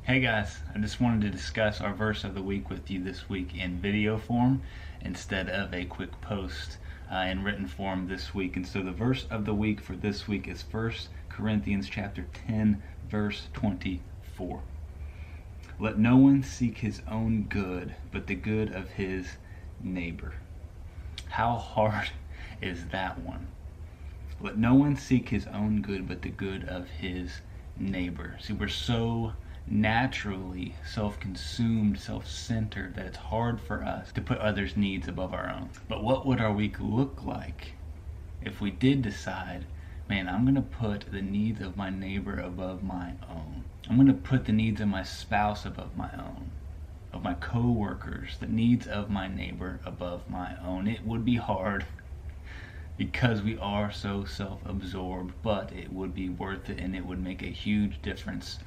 Hey guys, I just wanted to discuss our verse of the week with you this week in video form instead of a quick post in written form this week. And so the verse of the week for this week is 1 Corinthians chapter 10, verse 24. Let no one seek his own good, but the good of his neighbor. How hard is that one? Let no one seek his own good, but the good of his neighbor. See, we're so naturally self-consumed, self-centered that it's hard for us to put others' needs above our own. But what would our week look like if we did decide, man, I'm going to put the needs of my neighbor above my own. I'm going to put the needs of my spouse above my own, of my co-workers, the needs of my neighbor above my own. It would be hard because we are so self-absorbed, but it would be worth it and it would make a huge difference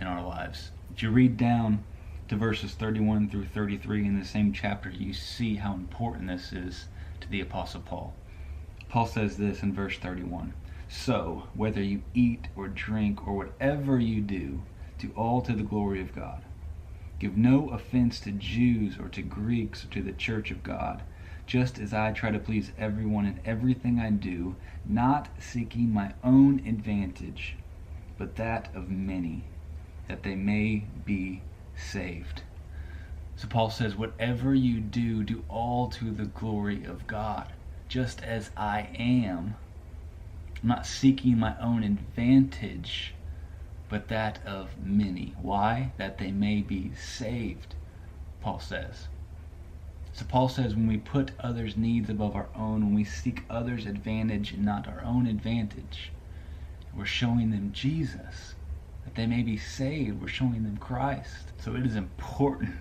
in our lives. If you read down to verses 31 through 33 in the same chapter, you see how important this is to the Apostle Paul. Paul says this in verse 31, "So, whether you eat or drink or whatever you do all to the glory of God. Give no offense to Jews or to Greeks or to the church of God, just as I try to please everyone in everything I do, not seeking my own advantage, but that of many, that they may be saved." So Paul says, whatever you do all to the glory of God, just as I am. I'm not seeking my own advantage, but that of many. Why? That they may be saved, Paul says. So Paul says when we put others' needs above our own, when we seek others' advantage and not our own advantage, we're showing them Jesus, that they may be saved. We're showing them Christ. So it is important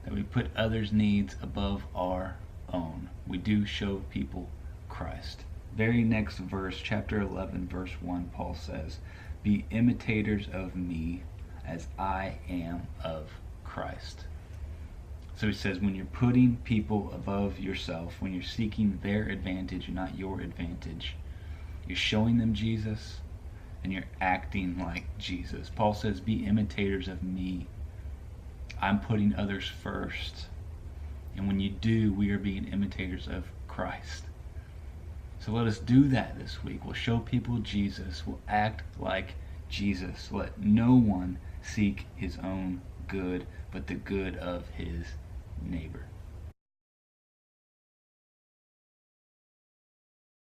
that we put others' needs above our own. We do show people Christ. Very next verse, chapter 11, verse 1, Paul says, "Be imitators of me as I am of Christ." So he says when you're putting people above yourself, when you're seeking their advantage and not your advantage, you're showing them Jesus and you're acting like Jesus. Paul says, be imitators of me. I'm putting others first. And when you do, we are being imitators of Christ. So let us do that this week. We'll show people Jesus. We'll act like Jesus. Let no one seek his own good, but the good of his neighbor.